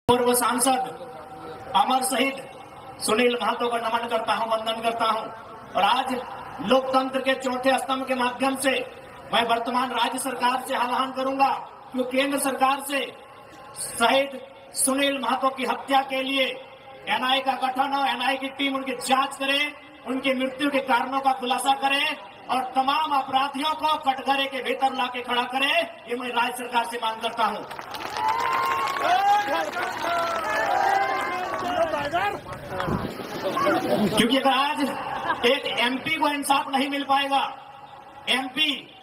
पूर्व सांसद अमर शहीद सुनील महतो को नमन करता हूं, वंदन करता हूं। और आज लोकतंत्र के चौथे स्तंभ के माध्यम से मैं वर्तमान राज्य सरकार से आह्वान करूंगा कि केंद्र सरकार से शहीद सुनील महतो की हत्या के लिए एनआईए का गठन हो, एनआईए की टीम उनकी जांच करे, उनकी मृत्यु के कारणों का खुलासा करे और तमाम अपराधियों को कटघरे के भीतर लाके खड़ा करे। ये मैं राज्य सरकार से मांग करता हूं। क्योंकि अगर आज एक एमपी को इंसाफ नहीं मिल पाएगा, एमपी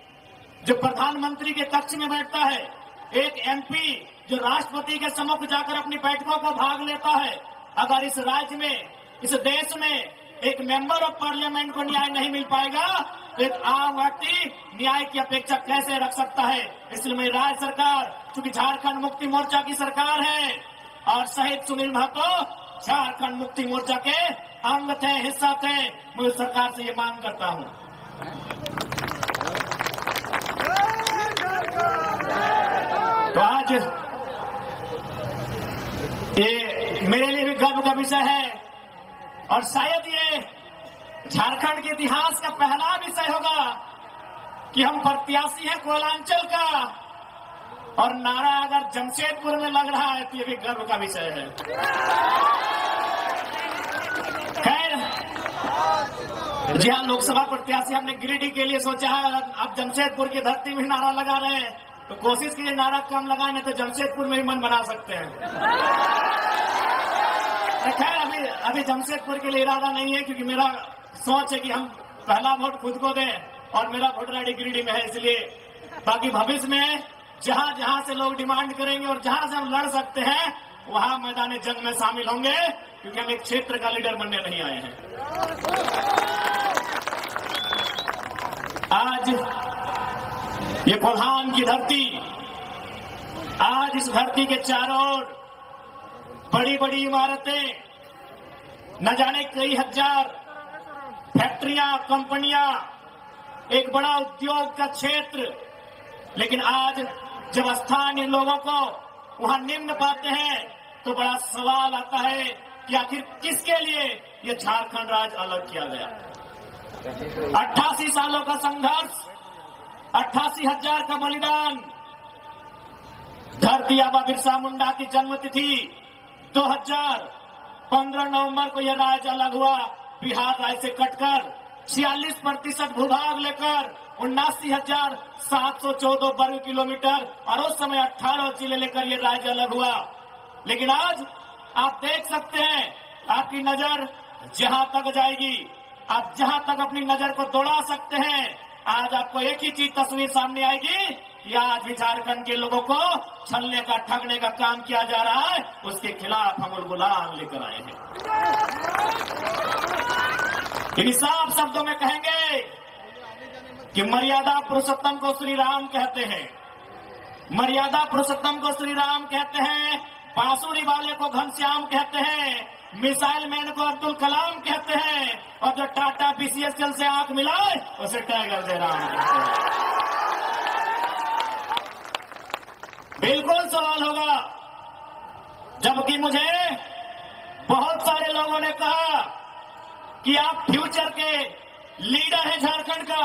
जो प्रधानमंत्री के कक्ष में बैठता है, एक एमपी जो राष्ट्रपति के सम्मुख जाकर अपनी बैठकों को भाग लेता है, अगर इस राज्य में, इस देश में एक मेंबर ऑफ पार्लियामेंट को न्याय नहीं मिल पाएगा तो एक आम व्यक्ति न्याय की अपेक्षा कैसे रख सकता है। इसलिए मैं राज्य सरकार, चूंकि झारखंड मुक्ति मोर्चा की सरकार है और शहीद सुनील महतो झारखंड मुक्ति मोर्चा के अंग थे, हिस्सा थे, मैं सरकार से ये मांग करता हूं। तो आज ये मेरे लिए भी गर्व का विषय है और शायद ये झारखंड के इतिहास का पहला विषय होगा कि हम प्रत्याशी हैं कोयलांचल का और नारा अगर जमशेदपुर में लग रहा है तो ये भी गर्व का विषय है। खैर, जी हाँ, लोकसभा प्रत्याशी हमने गिरिडीह के लिए सोचा है, अब जमशेदपुर की धरती में नारा लगा रहे हैं तो कोशिश कीजिए नारा कम लगाए, नहीं तो जमशेदपुर में ही मन बना सकते हैं। खैर, अभी जमशेदपुर के लिए इरादा नहीं है क्योंकि मेरा सोच है कि हम पहला वोट खुद को दें और मेरा वोटर आईडी गिरिडीह में है। इसलिए बाकी भविष्य में जहां जहां से लोग डिमांड करेंगे और जहां से हम लड़ सकते हैं वहां मैदान जंग में शामिल होंगे, क्योंकि हम एक क्षेत्र का लीडर बनने नहीं आए हैं। आज ये कोल्हान की धरती, आज इस धरती के चारों ओर बड़ी बड़ी इमारतें, न जाने कई हजार फैक्ट्रियां, कंपनियां, एक बड़ा उद्योग का क्षेत्र, लेकिन आज जब स्थानीय लोगों को वहां निम्न पाते हैं तो बड़ा सवाल आता है कि आखिर किसके लिए ये झारखंड राज्य अलग किया गया। 88 सालों का संघर्ष, 88,000 का बलिदान, धरती आबा बिरसा मुंडा की जन्मतिथि 2015 नवंबर को यह राज्य अलग हुआ, बिहार राज्य से कटकर 46% भूभाग लेकर 79,714 वर्ग किलोमीटर और उस समय 18 जिले लेकर यह राज्य अलग हुआ। लेकिन आज आप देख सकते हैं, आपकी नजर जहां तक जाएगी, आप जहां तक अपनी नजर को दौड़ा सकते हैं, आज आपको एक ही चीज तस्वीर सामने आएगी कि आज भी झारखंड के लोगों को छलने का, ठगने का काम किया जा रहा है, उसके खिलाफ हम गुलाम लेकर आए हैं। इन साफ शब्दों में कहेंगे कि मर्यादा पुरुषोत्तम को श्री राम कहते हैं, मर्यादा पुरुषोत्तम को श्री राम कहते हैं, बांसुरी वाले को घनश्याम कहते हैं, मिसाइल मैन को अब्दुल कलाम कहते हैं और जो टाटा बीसीएसएल से आंख मिलाए उसे टाइगर जयराम कहते हैं। बिल्कुल सवाल होगा, जबकि मुझे बहुत सारे लोगों ने कहा कि आप फ्यूचर के लीडर हैं झारखंड का,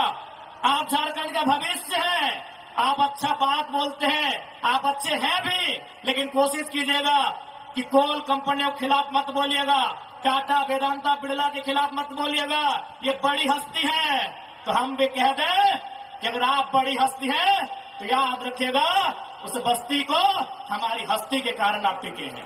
आप झारखंड का भविष्य हैं, आप अच्छा बात बोलते हैं, आप अच्छे हैं भी, लेकिन कोशिश कीजिएगा कि कोल कंपनियों के खिलाफ मत बोलिएगा, टाटा, वेदांता, बिड़ला के खिलाफ मत बोलिएगा, ये बड़ी हस्ती है। तो हम भी कह दें कि अगर आप बड़ी हस्ती हैं तो याद रखिएगा उस बस्ती को हमारी हस्ती के कारण आप टिके हैं।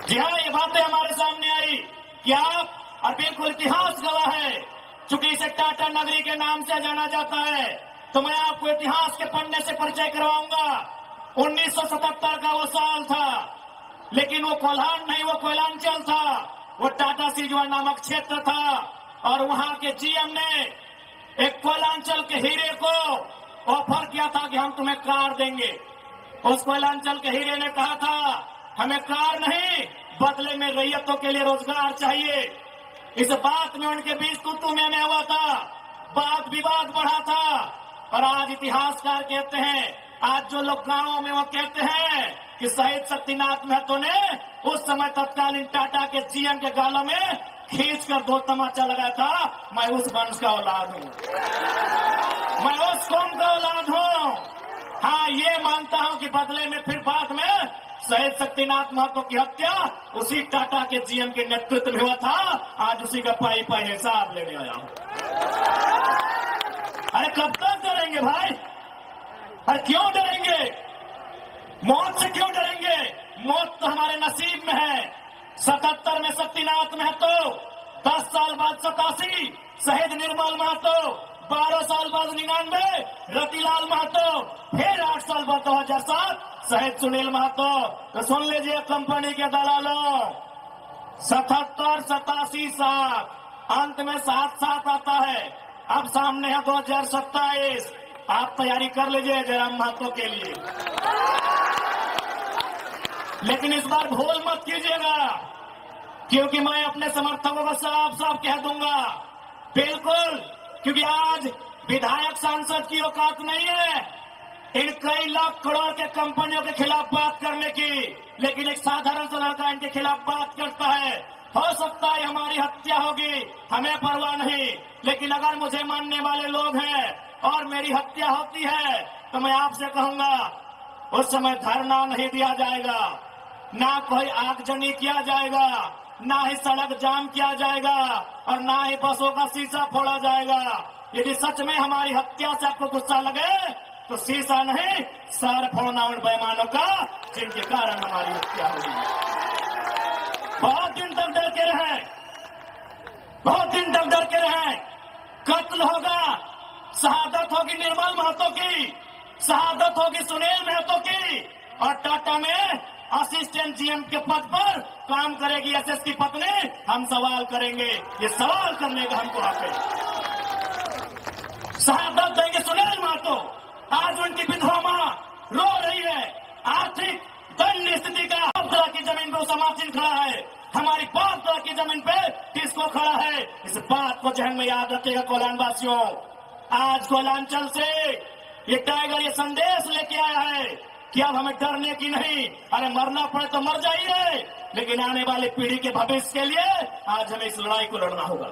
जी हाँ, ये बातें हमारे सामने आई कि आप, और बिल्कुल इतिहास गवाह है, चूंकि इसे टाटा नगरी के नाम से जाना जाता है, तो मैं आपको इतिहास के पन्ने से परिचय करवाऊंगा। 1977 का वो साल था, लेकिन वो कोल्हान नहीं, वो कोयलांचल था, वो टाटा सिजवान नामक क्षेत्र था और वहां के जीएम ने एक कोयलांचल के हीरे को ऑफर किया था कि हम तुम्हें कार देंगे। उस कोयलांचल के हीरे ने कहा था हमें कार नहीं, बदले में रैयतों के लिए रोजगार चाहिए। इस बात में उनके बीच तू मैं हुआ था, वाद विवाद बढ़ा था और आज इतिहासकार कहते हैं आज जो लोग गांवों में वो कहते हैं कि शहीद शक्तिनाथ महतो ने उस समय तत्कालीन टाटा के जीएम के गालों में खींच कर 2 तमाचा लगाया था, मैं उस वंश का औलाद हूं, मैं उस कौम का औलाद हूं। हाँ, ये मानता हूं कि बदले में फिर बाद में शहीद शक्तिनाथ महतो की हत्या उसी टाटा के जीएम के नेतृत्व में हुआ था। आज उसी का पाई पाई हिसाब लेने आया हूं। अरे कब तक डरेंगे भाई? अरे क्यों डरेंगे? मौत से क्यों डरेंगे? मौत तो हमारे नसीब में है। 77 में शक्तिनाथ महतो, 10 साल बाद 87 शहीद निर्मल महतो, 12 साल बाद 99 रतिलाल महतो, फिर 8 साल बाद 2007 शहीद सुनील महतो। तो सुन लीजिए कंपनी के दलालों, 77, 87, 7 अंत में 7 आता है। अब सामने है 2027। आप तैयारी कर लीजिए जयराम महतो के लिए, लेकिन इस बार भूल मत कीजिएगा, क्योंकि मैं अपने समर्थकों को साफ साफ कह दूंगा, बिल्कुल, क्योंकि आज विधायक सांसद की औकात नहीं है इन कई लाख करोड़ के कंपनियों के खिलाफ बात करने की, लेकिन एक साधारण सा लड़का इनके खिलाफ बात करता है। हो सकता है हमारी हत्या होगी, हमें परवाह नहीं, लेकिन अगर मुझे मानने वाले लोग हैं और मेरी हत्या होती है तो मैं आपसे कहूंगा उस समय धरना नहीं दिया जाएगा, ना कोई आगजनी किया जाएगा, ना ही सड़क जाम किया जाएगा और ना ही बसों का शीशा फोड़ा जाएगा। यदि सच में हमारी हत्या से आपको गुस्सा लगे तो शीशा नहीं, सर फोड़ना उन बेईमानों का जिनके कारण हमारी हत्या हुई। बहुत दिन तक डर के रहे, बहुत दिन तक डर के रहे। कत्ल होगा, शहादत होगी निर्मल महतो की, शहादत होगी सुनील महतो की, और टाटा में असिस्टेंट जीएम के पद पर काम करेगी एसएस की पत्नी। हम सवाल करेंगे, ये सवाल करने का हमको हक है। शहादत देंगे सुनील महतो। आज उनकी विधवा मां रो रही है, आर्थिक दयनीय स्थिति का। 5 तरह की जमीन पे उसा मार्जिन खड़ा है, हमारी 5 तरह की जमीन पे किसको खड़ा है। इस बात को जहन में याद रखिएगा कोलान वासियों। आज कोलांचल से ये टाइगर ये संदेश लेके आया है कि अब हमें डरने की नहीं, अरे मरना पड़े तो मर जाइए, लेकिन आने वाली पीढ़ी के भविष्य के लिए आज हमें इस लड़ाई को लड़ना होगा।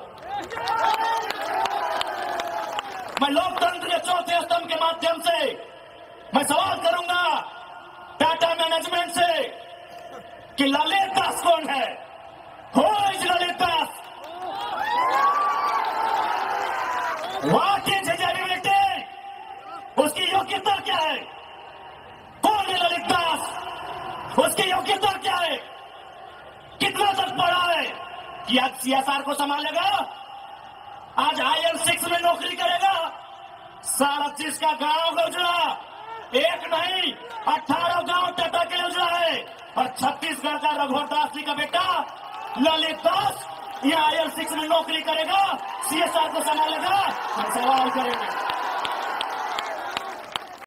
मैं लोकतंत्र के चौथे स्तंभ के माध्यम से मैं सवाल करूंगा टाटा मैनेजमेंट से कि ललित दास कौन है? Who is Lalit Das? What is his ability? उसकी योग्यता क्या है? कौन है ललित दास? उसकी योग्यता क्या है? कितना तक पढ़ा है कि आज सीएसआर को संभालेगा, आज IL6 में नौकरी करेगा, सारा चीज का गांव का उजड़ा, एक नहीं 18 गांव टाटा के उजड़ा है, और छत्तीसगढ़ का रघुवर दास जी का बेटा ललित दास यहाँ IL6 में नौकरी करेगा, सीएसआर को संभालेगा। हम सवाल करेंगे।